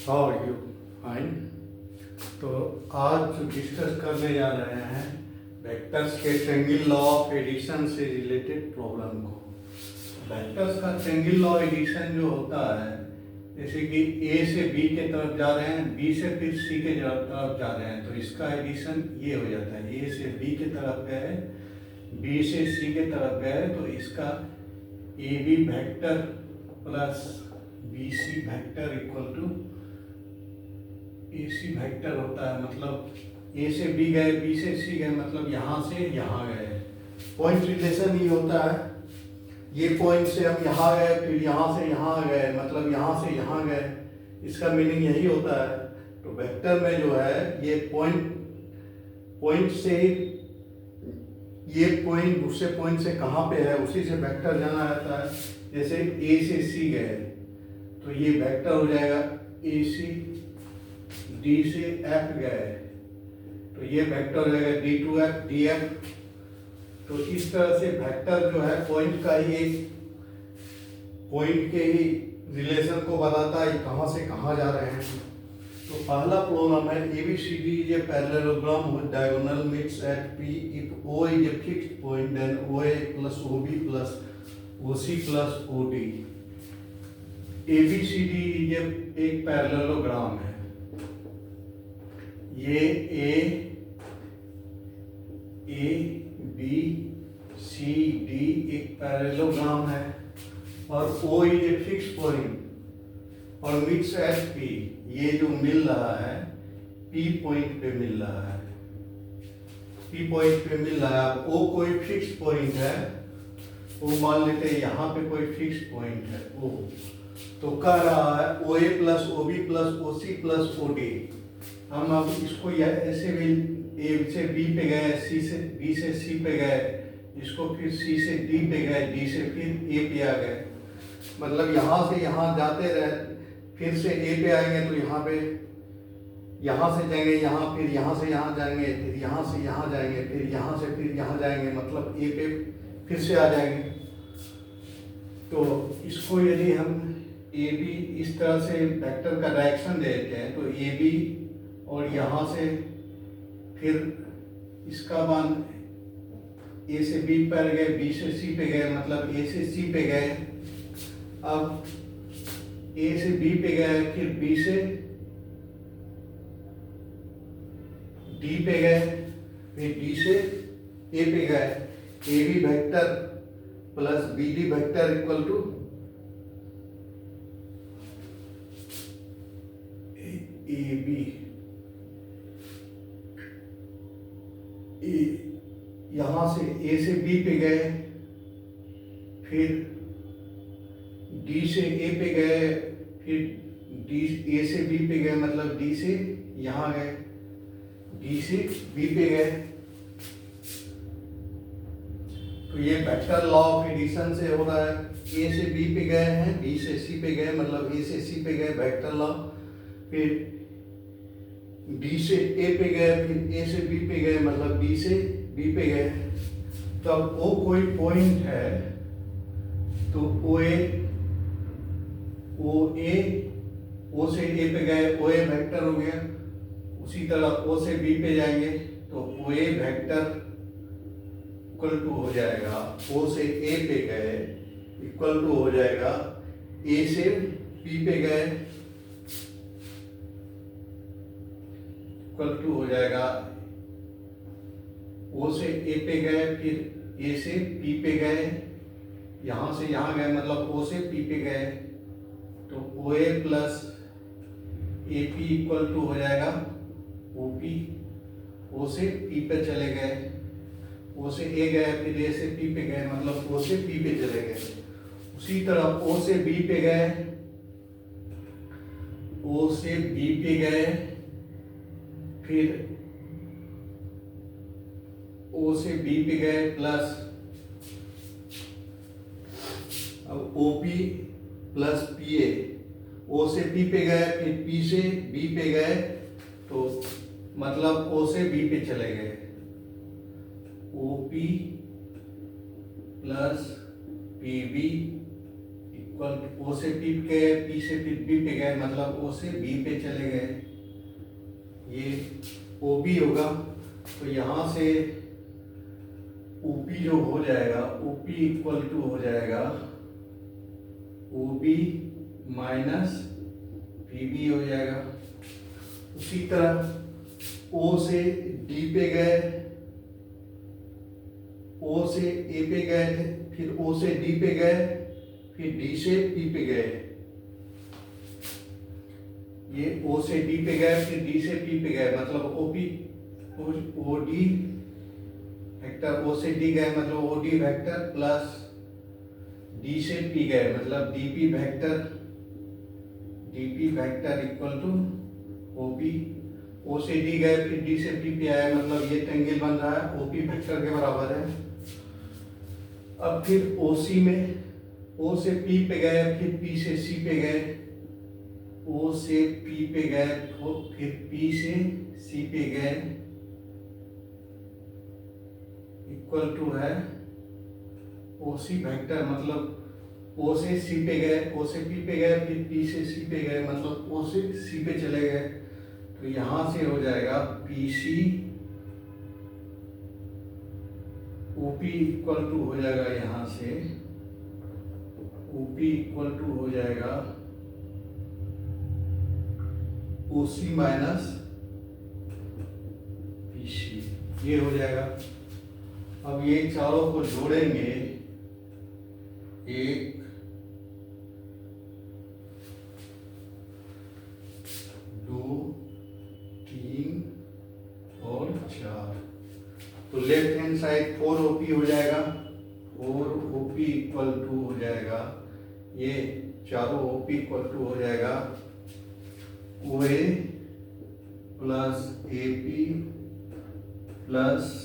How are you? Fine. तो आज जो डिस्कस करने जा रहे हैं वेक्टर्स के ट्रेंगल लॉ ऑफ एडिशन से रिलेटेड प्रॉब्लम को। वेक्टर्स का ट्रेंगल लॉ एडिशन जो होता है, जैसे कि ए से बी के तरफ जा रहे हैं, बी से फिर सी के तरफ जा रहे हैं, तो इसका एडिशन ये हो जाता है। ए से बी के तरफ गए, बी से सी के तरफ गए, तो इसका A B vector plus B C vector equal to A C vector होता है। मतलब ए से बी गए, बी से सी गए, मतलब यहाँ से यहाँ गए। पॉइंट रिलेशन ही होता है। ये पॉइंट से हम यहाँ गए, फिर यहाँ से यहाँ गए, मतलब यहाँ से यहाँ गए। इसका मीनिंग यही होता है। तो वेक्टर में जो है ये पॉइंट से ये पॉइंट दूसरे पॉइंट से कहाँ पे है उसी से वेक्टर जाना जाता है। जैसे ए से सी गए तो ये वेक्टर हो जाएगा ए सी, डी से एफ गए तो ये वेक्टर हो जाएगा D to F D F. तो इस तरह से वेक्टर जो है पॉइंट का ही पॉइंट के ही रिलेशन को बताता है कहाँ से कहाँ जा रहे हैं। तो पहला प्रॉब्लम है ABCD is a parallelogram with diagonal meets at P if O is a fixed point then OA plus OB plus OC plus OD। ABCD एक पैरेललोग्राम है। ये ए बी सी डी एक पैरेललोग्राम है और O is a fix point और midst eight P, ये जो मिल रहा है P पॉइंट पे मिल रहा है, P पॉइंट पे मिल रहा है। O कोई फिक्स पॉइंट है, वो मान लेते हैं यहाँ पे कोई फिक्स पॉइंट है O। तो कह रहा है OA plus OB plus OC plus OD। हम अब इसको ऐसे भी A से B पे गए, C से B से C पे गए, इसको फिर C से D पे गए, D से फिर A पे आ गए। मतलब यहाँ से यहाँ जाते रहे, फिर से A पे आएंगे तो यहाँ से जाएंगे यहाँ, फिर यहाँ से यहाँ जाएंगे, फिर यहाँ से यहाँ जाएंगे, फिर यहाँ से फिर यहाँ जाएंगे, मतलब A पे फिर से आ जाएंगे। तो इसको यदि हम ए बी इस तरह से वेक्टर का डायरेक्शन देते हैं तो ए बी और यहाँ से फिर इसका मान ए से बी पर गए, बी से सी पे गए, मतलब ए से सी पे गए। अब ए से बी पे गए, फिर बी से डी पे गए, फिर डी से ए पे गए। A B vector plus B D vector equal to A B. यहाँ से ए से बी पे गए, फिर डी से ए पे गए, फिर डी ए से बी पे गए, मतलब डी से यहाँ गए, डी से बी पे गए। तो ये वेक्टर लॉ ऑफ एडिशन से हो रहा है। ए से बी पे गए हैं, बी से सी पे गए, मतलब ए से सी पे गए वेक्टर लॉ। फिर डी से ए पे गए, फिर ए से बी पे गए, मतलब डी से बी पे गए। तो अब ओ कोई पॉइंट है तो ओ से ए पे गए, ओ ए वेक्टर हो गया। उसी तरह ओ से बी पे जाएंगे तो O A vector equal to हो जाएगा, ओ से ए पे गए इक्वल टू हो जाएगा ए से बी पे गए इक्वल टू हो जाएगा ओ से ए पे गए, फिर ए से पी पे गए, यहाँ से यहाँ गए, मतलब ओ से पी पे गए। तो O A plus A P equal to हो जाएगा ओ पी। ओ से पी पे चले गए, ओ से ए गए, फिर ए से पी पे गए, मतलब ओ से पी पे चले गए। उसी तरह ओ से बी पे गए, ओ से बी पे गए, फिर ओ से बी पे गए प्लस अब O P plus P A. O से पी पे गए, फिर पी से बी पे गए, तो मतलब ओ से बी पे चले गए। O P plus P B equal O से पी पे गए, पी से फिर बी पे गए, मतलब ओ से बी पे चले गए, ये ओ बी होगा। तो यहाँ से ओ पी जो हो जाएगा, ओ पी इक्वल टू हो जाएगा O B minus P B हो जाएगा। उसी तरह ओ से डी पे गए, ओ से ए पे गए थे, फिर ओ से डी पे गए, फिर डी से पी पे गए, ये ओ से डी पे गए फिर डी से पी पे गए, मतलब O P O D vector, O से डी गए मतलब O D vector plus D से पी गए मतलब D P vector equal to O P. O से डी गए फिर डी से पी पे आए, मतलब ये ट्रायंगल बन रहा है, ओ पी वेक्टर के बराबर है। अब फिर ओ सी में ओ से पी पे गए, फिर पी से सी पे गए, ओ से पी पे गए, फिर पी से सी पे गए, इक्वल टू है ओ सी वेक्टर, मतलब ओ से सी पे गए, ओ से पी पे गए, फिर पी से सी पे गए, मतलब ओ से सी पे चले गए। तो यहां से हो जाएगा P C O P equal to हो जाएगा, यहां से ओ पी इक्वल टू हो जाएगा ओ सी माइनस पी सी, ये हो जाएगा। अब ये चारों को जोड़ेंगे, 1 2 3 और 4। तो लेफ्ट हैंड साइड 4 ओपी हो जाएगा, 4 ओपी इक्वल टू हो जाएगा, ये चारों ओपी इक्वल टू हो जाएगा O A plus A P plus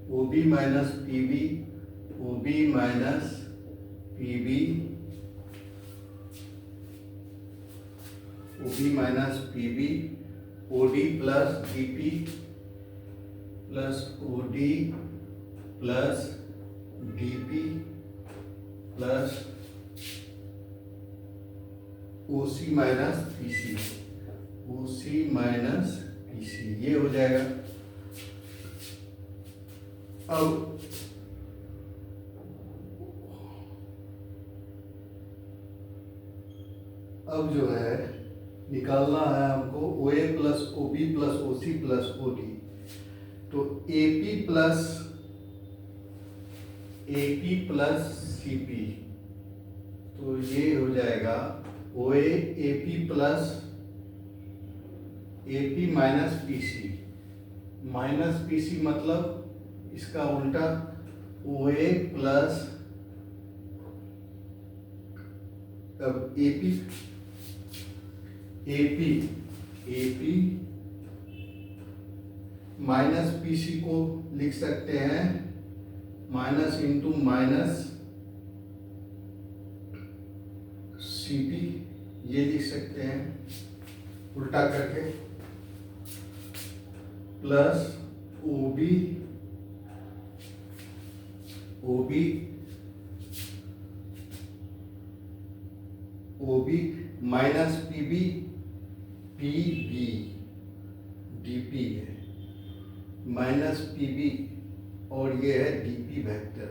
O B minus P B, O B minus P B, O B minus P B, O D plus D P plus O D plus D P plus O C minus P C, O C minus P C, ये हो जाएगा। अब जो है निकालना है हमको O A plus O B plus O C plus O D. तो A P plus C P, तो ये हो जाएगा O A P plus A P minus P C, minus P C मतलब इसका उल्टा ओ ए प्लस, अब A P minus P C को लिख सकते हैं minus into minus C P, ये लिख सकते हैं उल्टा करके, plus O B minus P B D P है माइनस पी बी, और ये है D P vector,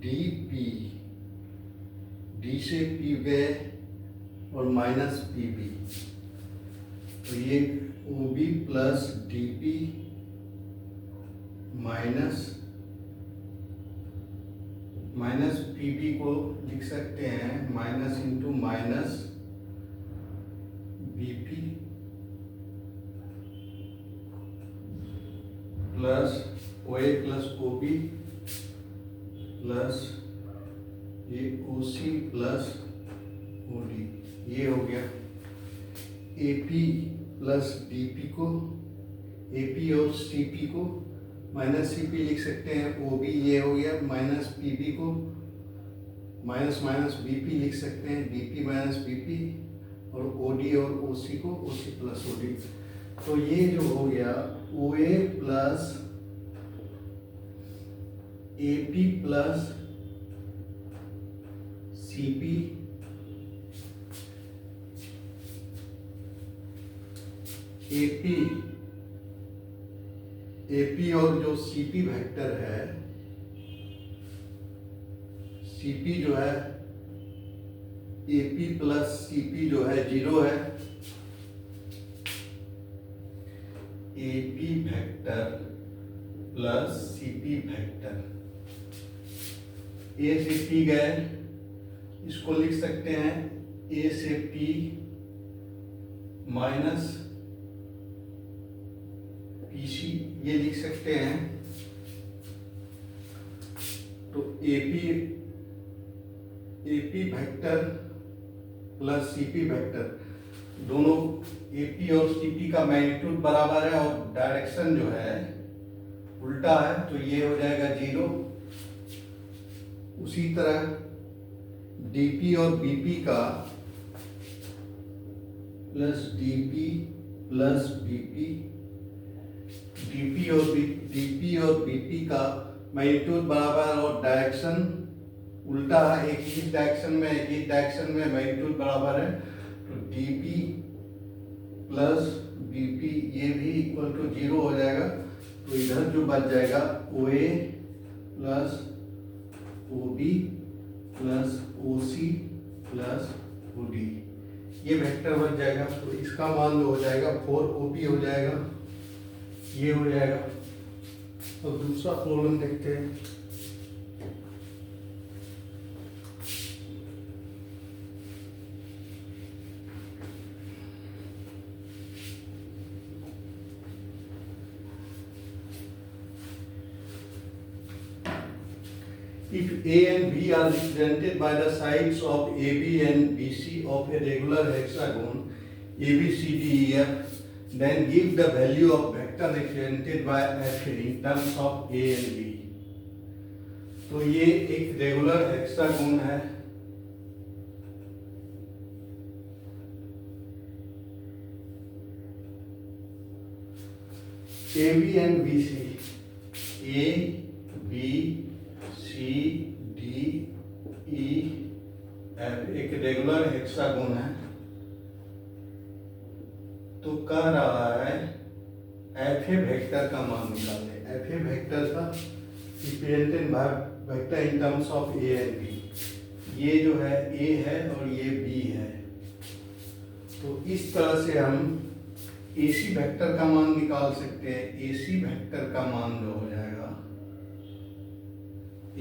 D P, D से पी गए और माइनस पी बी, तो ये O B plus D P minus P B को लिख सकते हैं minus into minus B P plus O A plus O B plus ये O C plus O D, ये हो गया। A P plus D P को, ए पी और सी पी को माइनस सी पी लिख सकते हैं, ओ बी ये हो गया, माइनस पी बी को माइनस माइनस बी पी लिख सकते हैं, D P minus B P, और ओ डी और ओ सी को ओ सी प्लस ओ डी। तो ये जो हो गया O A plus A P plus C P A P A P और जो सीपी वेक्टर है, सीपी जो है एपी प्लस सीपी जो है 0 है। A P vector plus C P vector, A से पी गए, इसको लिख सकते हैं ए से पी माइनस पीसी, ये लिख सकते हैं। तो AP vector plus C P vector, दोनों एपी और सीपी का मैग्नीट्यूड बराबर है और डायरेक्शन जो है उल्टा है, तो ये हो जाएगा 0। उसी तरह डीपी और बीपी का plus DP plus BP, DP और बीपी का मैग्नीट्यूड बराबर और डायरेक्शन उल्टा है, एक ही डायरेक्शन में मैग्नीट्यूड बराबर है, तो डीपी प्लस बीपी ये भी इक्वल टू 0 हो जाएगा। तो इधर जो बच जाएगा OA plus OB plus OC plus OD, ये वेक्टर बच जाएगा। तो इसका मान जो हो जाएगा 4OB हो जाएगा, ये हो जाएगा। तो दूसरा प्रॉब्लम देखते हैं। If A and B are represented by the sides of AB and BC of a regular hexagon ABCDEF, then give the value of vector represented by F in terms of A and B। तो ये एक regular hexagon है, AB and BC, A B C D E F एक regular hexagon है। तो कह रहा है एफ ए वेक्टर का मान निकालें, एफ ए वेक्टर का represented vector in terms of A and B. ये जो है ए है और ये बी है, तो इस तरह से हम एसी वेक्टर का मान निकाल सकते हैं। एसी वेक्टर का मान जो हो जाएगा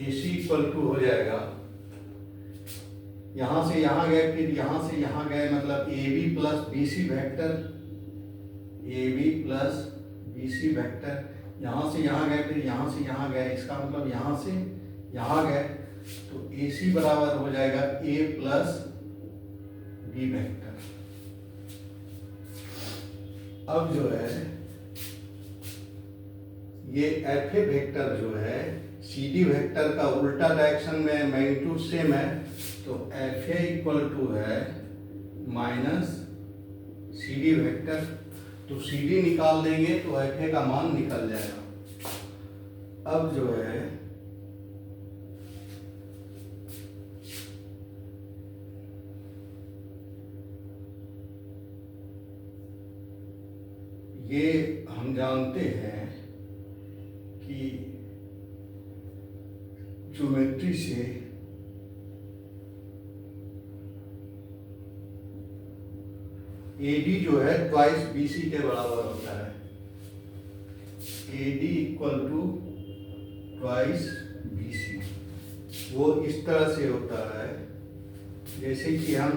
एसी इक्वल टू हो जाएगा, यहां से यहां गए फिर यहां से यहां गए, मतलब A B plus B C vector, A B plus B C vector, यहां से यहां गए फिर यहां से यहां गए, इसका मतलब यहां से यहां गए, तो ए सी बराबर हो जाएगा ए प्लस बी वेक्टर। अब जो है ये एफ ए वेक्टर जो है सी डी वेक्टर का उल्टा डायरेक्शन में मैग्नीट्यूड सेम है, तो एफ ए इक्वल टू है माइनस सी डी वेक्टर। तो सी डी निकाल देंगे तो एफ ए का मान निकल जाएगा। अब जो है ये हम जानते हैं कि ज्योमेट्री से AD जो है ट्वाइस BC के बराबर होता है। AD equal to twice BC, वो इस तरह से होता है जैसे कि हम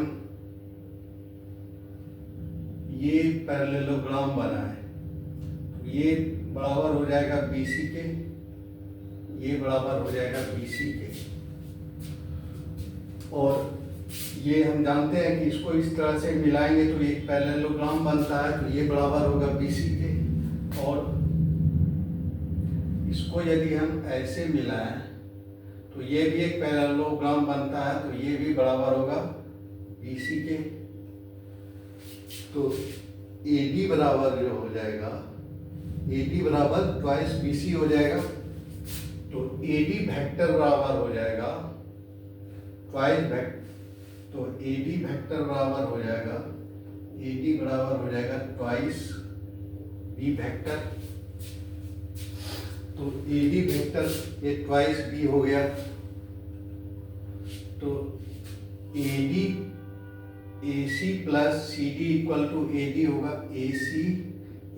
ये पैरेललोग्राम बना है, ये बराबर हो जाएगा BC के, ये बराबर हो जाएगा BC के, और ये हम जानते हैं कि इसको इस तरह से मिलाएंगे तो ये पैरेललोग्राम बनता है, तो ये बराबर होगा BC के, और इसको यदि हम ऐसे मिलाएं तो ये भी एक पैरेललोग्राम बनता है, तो ये भी बराबर होगा BC के। तो AD बराबर जो हो जाएगा, AD बराबर ट्वाइस BC हो जाएगा, तो AD वेक्टर बराबर हो जाएगा ट्वाइस तो AD वेक्टर बराबर हो जाएगा, AD बराबर हो जाएगा ट्वाइस B वेक्टर। तो AD वेक्टर ये ट्वाइस B हो गया, तो AD AC plus CD equal to AD होगा। AC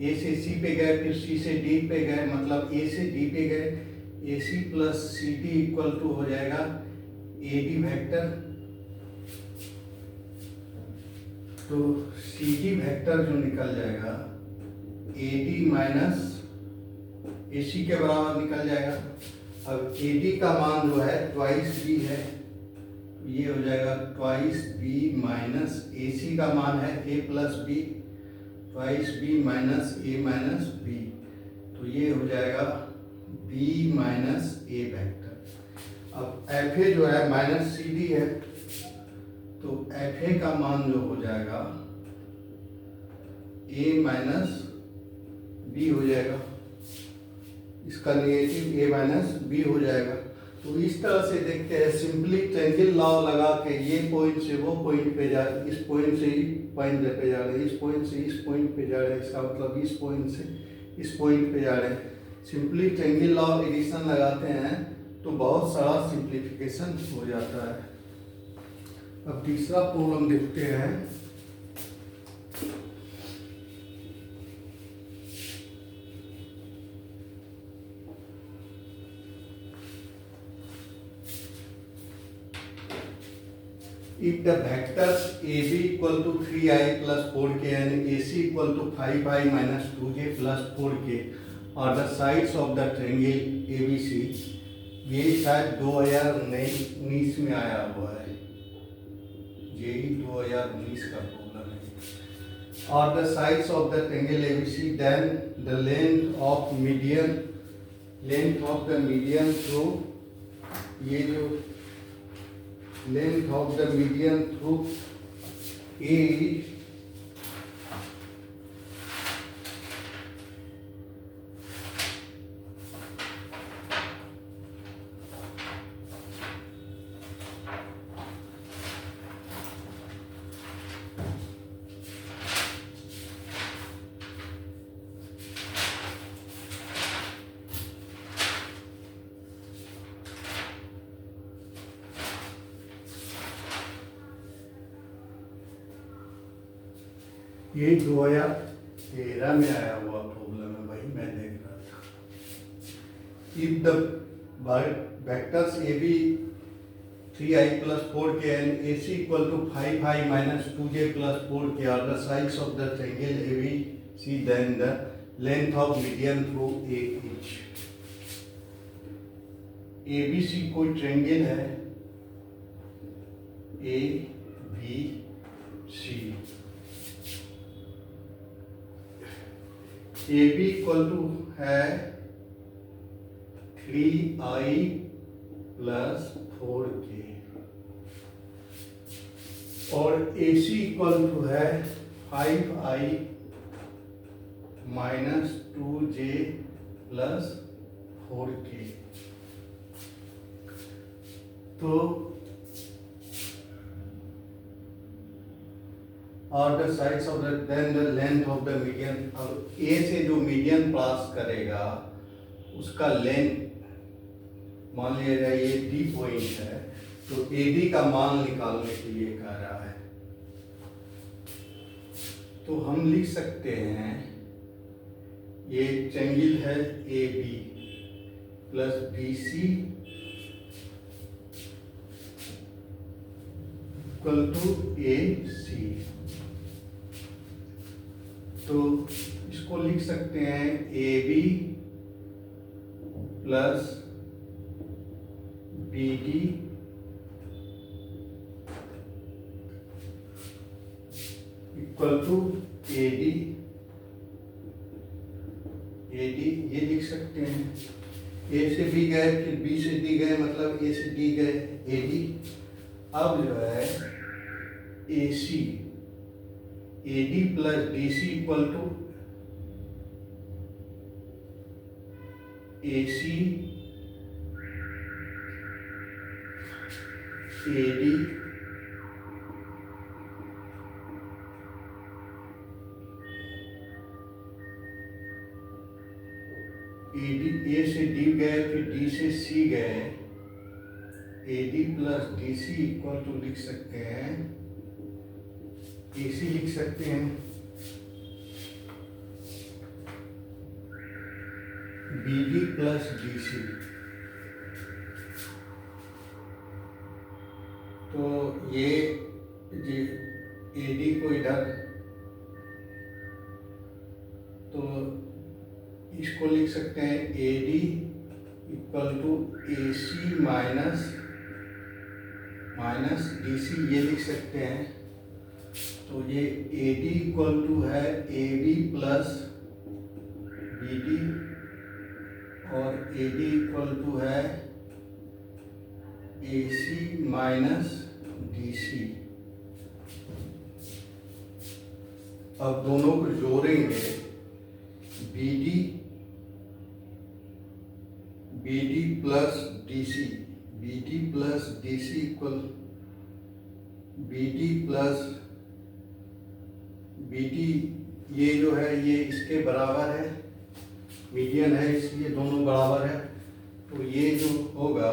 A से C पे गए, फिर C से D पे गए, मतलब A से D पे गए, AC plus CD equal to हो जाएगा AD वेक्टर। तो CD वेक्टर जो निकल जाएगा AD माइनस AC के बराबर निकल जाएगा। अब AD का मान जो है ट्वाइस B है, ये हो जाएगा ट्वाइस B माइनस AC का मान है A plus B, twice B minus A minus B, तो ये हो जाएगा B माइनस A वेक्टर। अब FA जो है माइनस CD है, तो FA का मान जो हो जाएगा A माइनस B हो जाएगा, इसका नेगेटिव A माइनस B हो जाएगा। तो इस तरह से देखते हैं, सिंपली ट्रायंगल लॉ लगा के ये पॉइंट से वो पॉइंट पे जा रहे, इस पॉइंट से इस पॉइंट पे जा रहे, इस पॉइंट से इस पॉइंट पे जा रहे, इसका मतलब इस पॉइंट से इस पॉइंट पे जा रहे हैं। सिंपली ट्रायंगल लॉ एडिशन लगाते हैं तो बहुत सारा सिंप्लीफिकेशन हो जाता है। अब तीसरा प्रॉब्लम देखते हैं। If the vectors AB equal to 3i plus 4k and AC equal to 5i minus 2j plus 4k are the sides of the triangle ABC, ये शायद 2019 में आया हुआ है, यही 2019 का प्रॉब्लम है। Are the sides of the triangle ABC, then the length of the median through, ये जो length of the median through A ये 2013 में आया हुआ प्रॉब्लम है, वही मैं देख रहा था। If the vectors AB 3i plus 4k and AC equal to 5i minus 2j plus 4k are the sides of the triangle ABC, then the length of median through A each. ABC कोई triangle है ABC, AB equal to है 3i plus 4k और AC equal to है 5i minus 2j plus 4k। तो और the sides of the then the length of the median, अब A से जो मीडियन पास करेगा उसका लेंथ मान लिया जाए ये डी पॉइंट है, तो एडी का मान निकालने के लिए कह रहा है। तो हम लिख सकते हैं ये ट्रायंगल है A B plus B C equal to A C. तो इसको लिख सकते हैं A B plus B D equal to A D. ये लिख सकते हैं, ए से बी गए फिर बी से डी गए, मतलब ए से डी गए ए डी। अब जो है A C A D plus D C equal to A C A D A से डी गए, फिर डी से सी गए, A D plus D C equal to लिख सकते हैं, ए सी लिख सकते हैं B D plus D C. तो ये ए डी को इधर, तो इसको लिख सकते हैं A D equal to A C minus D C, ये लिख सकते हैं। तो ये ए डी इक्वल टू है A B plus B D, और ए डी इक्वल टू है ए सी माइनस डी सी। अब दोनों को जोड़ेंगे, B D plus D C, B D plus D C equal B D plus B D, ये जो है ये इसके बराबर है, मीडियन है इसलिए दोनों बराबर है। तो ये जो होगा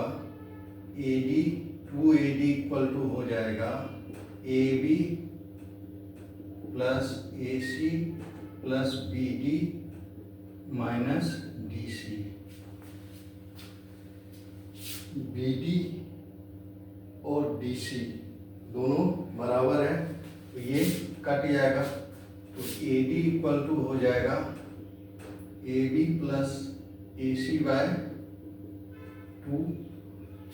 A D to A D equal to हो जाएगा A B plus A C plus B D minus D C. B D और डी सी दोनों बराबर है, तो ये कट जाएगा। तो ए डी इक्वल टू हो जाएगा A B plus A C by two,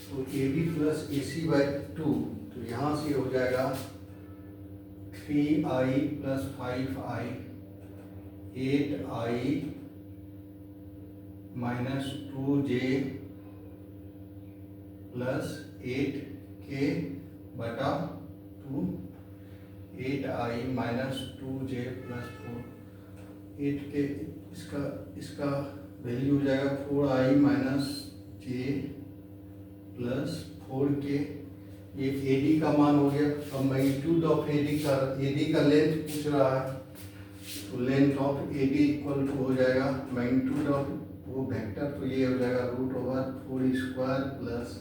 तो A B plus A C by two, तो यहाँ से हो जाएगा 3i plus 5i 8i minus 2j plus 8k बटा 2, 8i minus 2j plus 4, 8k, इसका वैल्यू हो जाएगा 4i minus j plus 4k। ये AD का मान हो गया। अब मैग्नीट्यूड ऑफ AD का लेंथ पूछ रहा है, तो length of AD equal to हो जाएगा मैग्नीट्यूड ऑफ वो वेक्टर, तो ये हो जाएगा root over 4 square plus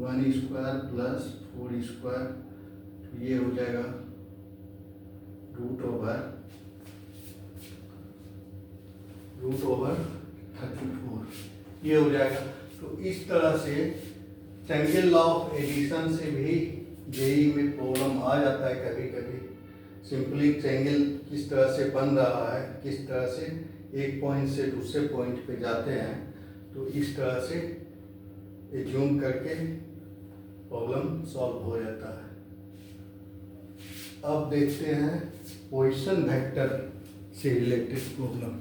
1 square plus 4 square, तो ये हो जाएगा रूट ओवर 34, ये हो जाएगा। तो इस तरह से ट्रायंगल लॉ ऑफ एडिशन से भी जेई में प्रॉब्लम आ जाता है कभी कभी। सिंपली ट्रायंगल किस तरह से बन रहा है, किस तरह से एक पॉइंट से दूसरे पॉइंट पे जाते हैं, तो इस तरह से एज्यूम करके प्रॉब्लम सॉल्व हो जाता है। अब देखते हैं पोजीशन वेक्टर से रिलेटेड प्रॉब्लम।